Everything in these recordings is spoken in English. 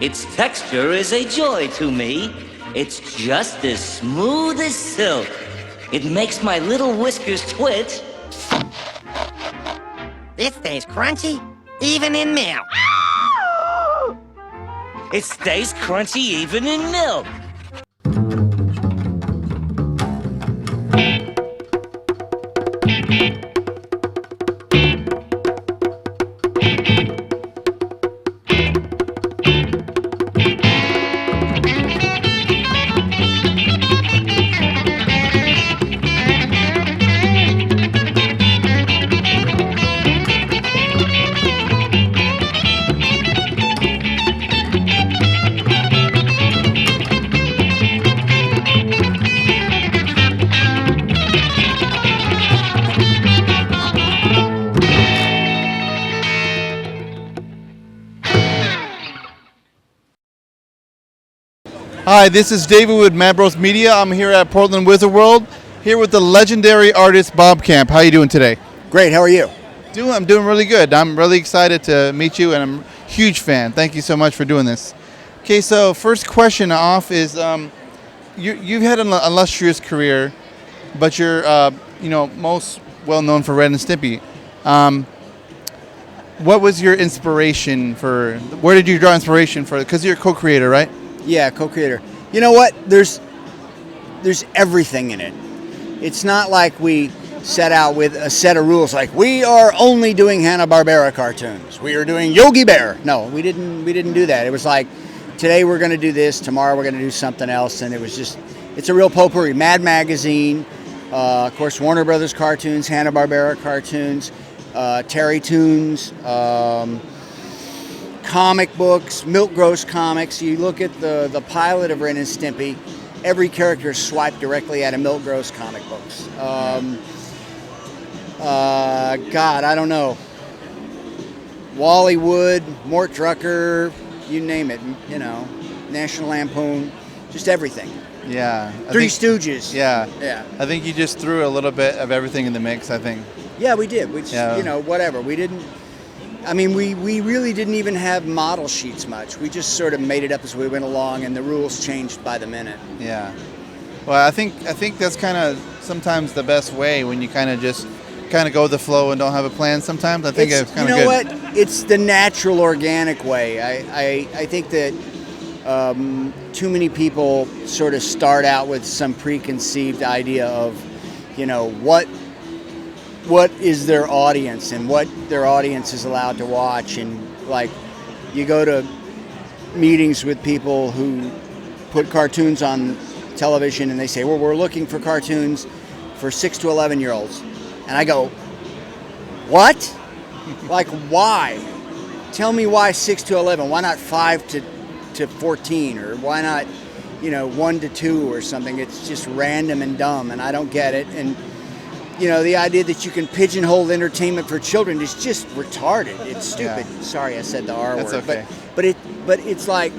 Its texture is a joy to me. It's just as smooth as silk. It makes my little whiskers twitch. It stays crunchy, even in milk. It stays crunchy even in milk. Hi, this is David with Mad Bros Media. I'm here at Portland Wizard World, here with the legendary artist Bob Camp. How are you doing today? Great, how are you? I'm doing really good. I'm really excited to meet you, and I'm a huge fan. Thank you so much for doing this. Okay, so first question off is, you've had an illustrious career, but you're most well known for Ren and Stimpy. What was your inspiration for? Where did you draw inspiration for? Because you're a co-creator, right? Yeah, co-creator. You know what? There's everything in it. It's not like we set out with a set of rules like we are only doing Hanna-Barbera cartoons. We are doing Yogi Bear. No, we didn't do that. It was like today we're going to do this, tomorrow we're going to do something else, and it's a real potpourri. Mad Magazine, of course, Warner Brothers cartoons, Hanna-Barbera cartoons, Terry Toons, comic books, Milk Gross comics. You look at the pilot of Ren and Stimpy, every character is swiped directly out of Milk Gross comic books. God, I don't know. Wally Wood, Mort Drucker, you name it, National Lampoon, just everything. Yeah. Three Stooges. Yeah. Yeah. I think you just threw a little bit of everything in the mix, I think. Yeah, we did. We just, whatever. We didn't. I mean, we really didn't even have model sheets much. We just sort of made it up as we went along, and the rules changed by the minute. Yeah. Well, I think that's kind of sometimes the best way when you kind of go with the flow and don't have a plan. Sometimes I think it's kind of good. You know what? It's the natural, organic way. I think that too many people sort of start out with some preconceived idea of, what is their audience and what their audience is allowed to watch. And like you go to meetings with people who put cartoons on television and they say, well, we're looking for cartoons for 6 to 11 year olds. And I go, what? Like, why? Tell me why 6 to 11. Why not 5 to 14? Or why not, 1 to 2 or something? It's just random and dumb, and I don't get it. And the idea that you can pigeonhole entertainment for children is just retarded. It's stupid. Yeah. Sorry, I said the R That's word. Okay. But it's like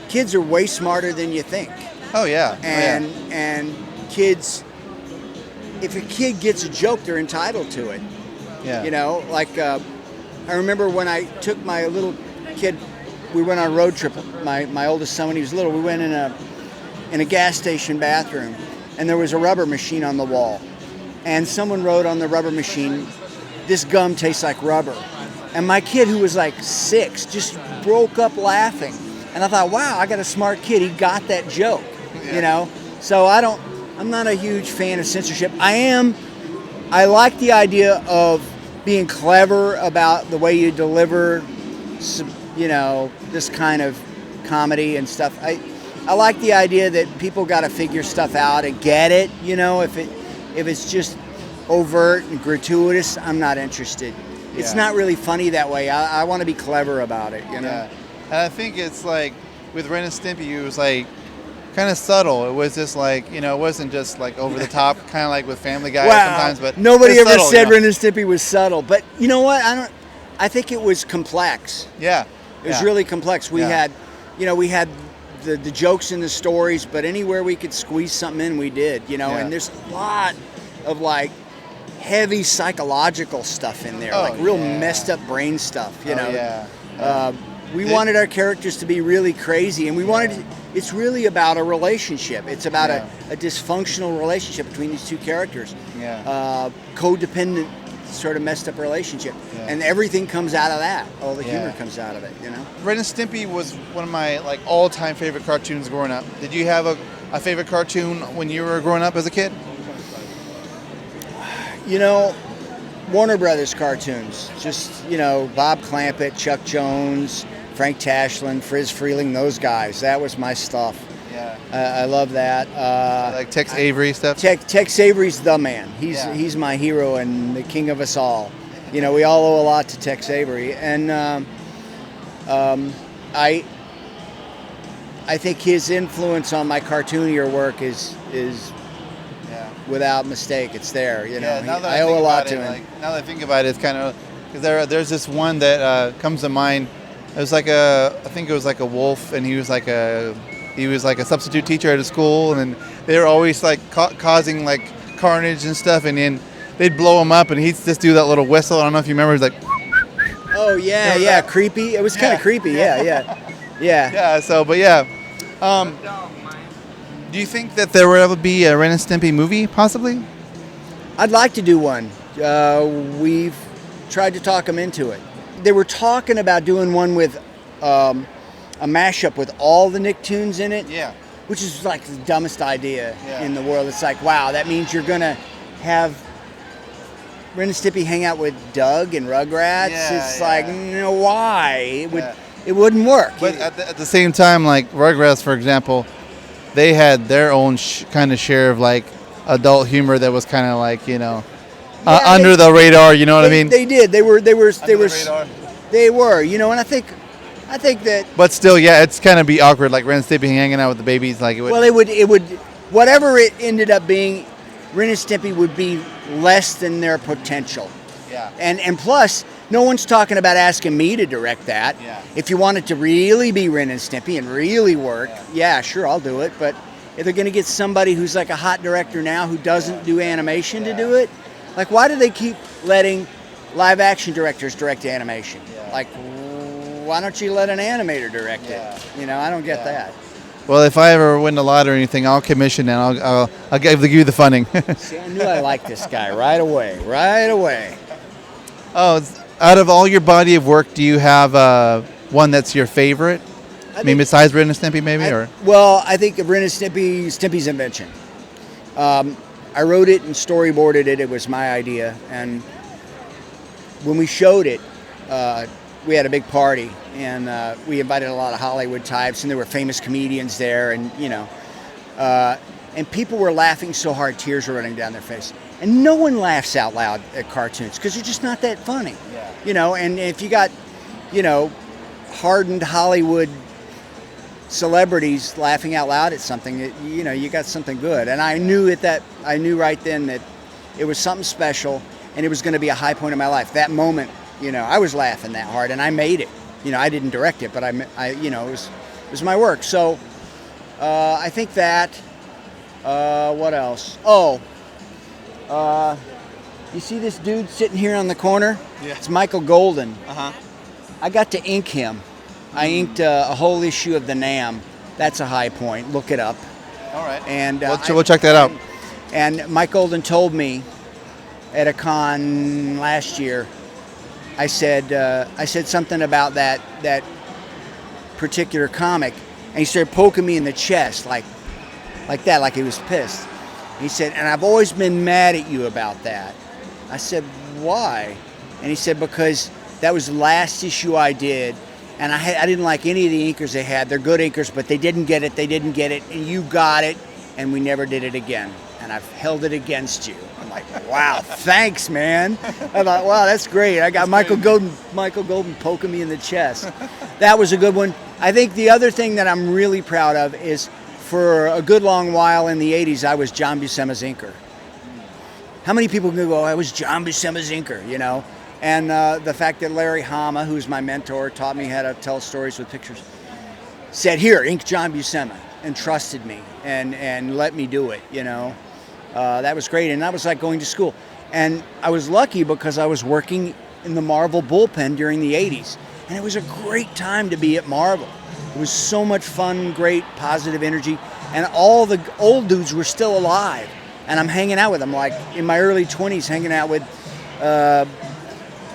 kids are way smarter than you think. Oh yeah. And kids, if a kid gets a joke, they're entitled to it. Yeah. I remember when I took my little kid, we went on a road trip. My oldest son, when he was little, we went in a gas station bathroom, and there was a rubber machine on the wall. And someone wrote on the rubber machine, "This gum tastes like rubber." And my kid, who was like 6, just broke up laughing. And I thought, wow, I got a smart kid. He got that joke, So I'm not a huge fan of censorship. I like the idea of being clever about the way you deliver, this kind of comedy and stuff. I like the idea that people got to figure stuff out and get it, If it's just overt and gratuitous, I'm not interested. Yeah. It's not really funny that way. I want to be clever about it, Yeah. And I think it's like with Ren and Stimpy, it was like kind of subtle. It was just like, it wasn't just like over the top, kind of like with Family Guy sometimes. But nobody ever subtle, said Ren and Stimpy was subtle. But you know what? I think it was complex. Yeah. It was really complex. We had the jokes in the stories, but anywhere we could squeeze something in, we did, And there's a lot of like heavy psychological stuff in there, like real messed up brain stuff, We wanted our characters to be really crazy, and we wanted. It's really about a relationship. It's about a dysfunctional relationship between these two characters. Yeah. Codependent, sort of messed up relationship, and everything comes out of that. All the humor comes out of it. You know. Ren and Stimpy was one of my like all-time favorite cartoons growing up. Did you have a favorite cartoon when you were growing up as a kid? You know, Warner Brothers cartoons. Just, you know, Bob Clampett, Chuck Jones, Frank Tashlin, Friz Freeling, those guys. That was my stuff. Yeah. I love that. Like Tex Avery stuff? Tex Avery's the man. He's my hero and the king of us all. You know, we all owe a lot to Tex Avery. And I think his influence on my cartoonier work is without mistake. It's there. You know, now that I owe a lot to him. Like, now that I think about it, it's kind of because there's this one that comes to mind. It was like I think it was like a wolf, and he was like a substitute teacher at a school, and they were always like causing like carnage and stuff, and then they'd blow him up, and he'd just do that little whistle. I don't know if you remember. It was like, oh yeah, creepy. It was kind of creepy. Yeah. So, but yeah. Do you think that there will ever be a Ren and Stimpy movie, possibly? I'd like to do one. We've tried to talk them into it. They were talking about doing one with a mashup with all the Nicktoons in it. Yeah. Which is like the dumbest idea in the world. It's like, wow, that means you're gonna have Ren and Stimpy hang out with Doug and Rugrats. It's like, no, why? It wouldn't work. But at the same time, like Rugrats, for example, they had their own kind of share of like adult humor that was kind of like, you know, under the radar. You know what I mean? They did. They were. You know, and I think that. But still, it's kind of be awkward, like Ren and Stimpy hanging out with the babies, like it would. Well, it would, whatever it ended up being, Ren and Stimpy would be less than their potential. Yeah. And plus, no one's talking about asking me to direct that. Yeah. If you want it to really be Ren and Stimpy and really work, sure, I'll do it. But if they're going to get somebody who's like a hot director now who doesn't do animation to do it, like why do they keep letting live action directors direct animation? Yeah. Like, why don't you let an animator direct it? You know, I don't get that. Well, if I ever win the lottery or anything, I'll commission and I'll give you the funding. See, I knew I liked this guy right away. Oh, out of all your body of work, do you have one that's your favorite? I mean, besides Ren and Stimpy, maybe? Well, I think Ren and Stimpy's invention. I wrote it and storyboarded it. It was my idea. And when we showed it, we had a big party, and we invited a lot of Hollywood types, and there were famous comedians there, and, you know, and people were laughing so hard, tears were running down their face. And no one laughs out loud at cartoons because they're just not that funny. Yeah. You know, and if you got, you know, hardened Hollywood celebrities laughing out loud at something, you know, you got something good. And I knew right then that it was something special, and it was going to be a high point in my life. That moment, you know, I was laughing that hard, and I made it. You know, I didn't direct it, but I you know, it was my work. So I think that. What else? Oh. You see this dude sitting here on the corner? Yeah. It's Michael Golden. I got to ink him. I inked a whole issue of the NAM. That's a high point. Look it up. All right. And we'll check that out. And Mike Golden told me at a con last year. I said something about that particular comic, and he started poking me in the chest like that, like he was pissed. He said, and I've always been mad at you about that. I said, why? And he said, because that was the last issue I did, and I didn't like any of the inkers they had. They're good inkers, but they didn't get it, and you got it, and we never did it again. And I've held it against you. I'm like, wow, thanks, man. I thought, wow, that's great. I got Michael Golden poking me in the chest. That was a good one. I think the other thing that I'm really proud of is, for a good long while in the 80s, I was John Buscema's inker. How many people can go, I was John Buscema's inker, you know? And the fact that Larry Hama, who's my mentor, taught me how to tell stories with pictures, said, here, ink John Buscema, and trusted me and let me do it, you know? That was great, and that was like going to school. And I was lucky because I was working in the Marvel bullpen during the 80s. And it was a great time to be at Marvel. It was so much fun, great, positive energy. And all the old dudes were still alive. And I'm hanging out with them, like in my early 20s, hanging out with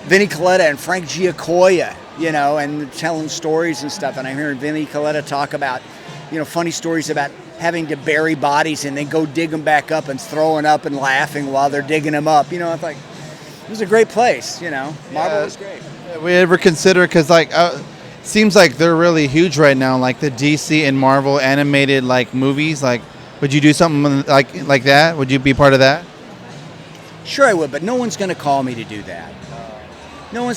Vinnie Coletta and Frank Giacoia, you know, and telling stories and stuff. And I'm hearing Vinnie Coletta talk about, you know, funny stories about having to bury bodies and then go dig them back up and throwing up and laughing while they're digging them up. You know, it's like, it was a great place, you know. Marvel was great. We ever consider, because like seems like they're really huge right now, like the DC and Marvel animated like movies. Like, would you do something like that? Would you be part of that? Sure, I would, but no one's going to call me to do that. No one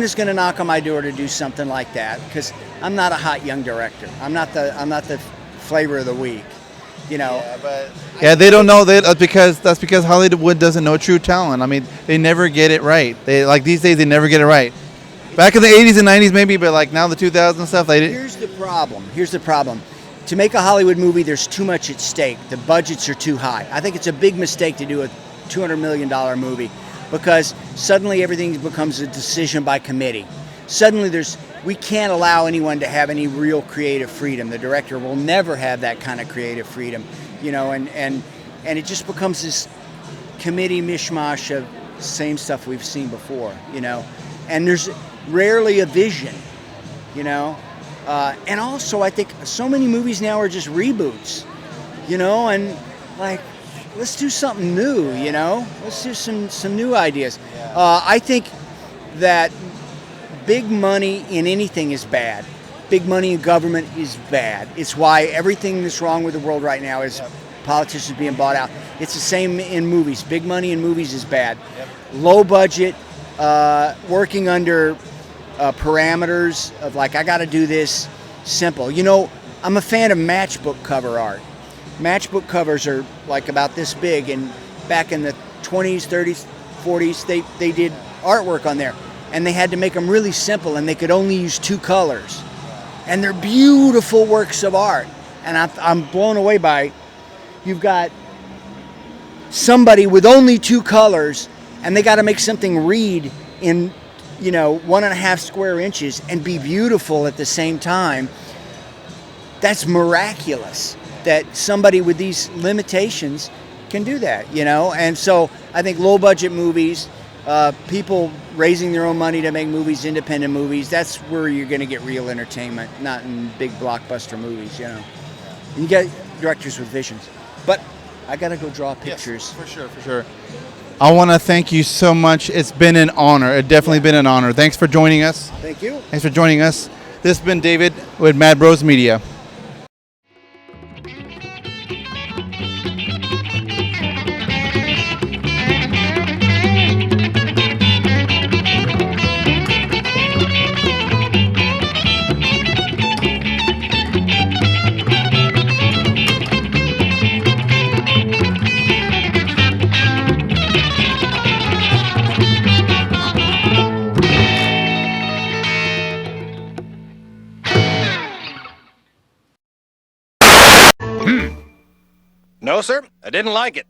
is gonna knock on my door to do something like that, because I'm not a hot young director. I'm not the flavor of the week, you know. Yeah, they don't know that that's because Hollywood doesn't know true talent. I mean, they never get it right. They like these days they never get it right. Back in the 80s and 90s maybe, but like now the 2000s stuff, they didn't. Here's the problem. To make a Hollywood movie, there's too much at stake. The budgets are too high. I think it's a big mistake to do a $200 million movie, because suddenly everything becomes a decision by committee. Suddenly we can't allow anyone to have any real creative freedom. The director will never have that kind of creative freedom, you know, and it just becomes this committee mishmash of same stuff we've seen before, you know. And there's rarely a vision, you know. And also, I think so many movies now are just reboots, you know, and like, let's do something new, you know? Let's do some new ideas. I think that big money in anything is bad. Big money in government is bad. It's why everything that's wrong with the world right now is politicians being bought out. It's the same in movies. Big money in movies is bad. Low budget, working under parameters of like, I got to do this simple. You know, I'm a fan of matchbook cover art. Matchbook covers are like about this big, and back in the 20s, 30s, 40s, they did artwork on there, and they had to make them really simple, and they could only use 2 colors, and they're beautiful works of art. And I'm blown away by, you've got somebody with only 2 colors, and they got to make something read in, you know, 1.5 square inches and be beautiful at the same time. That's miraculous that somebody with these limitations can do that, you know. And so I think low budget movies, people raising their own money to make movies, independent movies, that's where you're going to get real entertainment, not in big blockbuster movies, you know. And you get directors with visions. But I got to go draw pictures. Yes, for sure. I want to thank you so much. It's been an honor. It definitely been an honor. Thanks for joining us. Thank you. Thanks for joining us. This has been David with Mad Bros Media. No, sir, I didn't like it.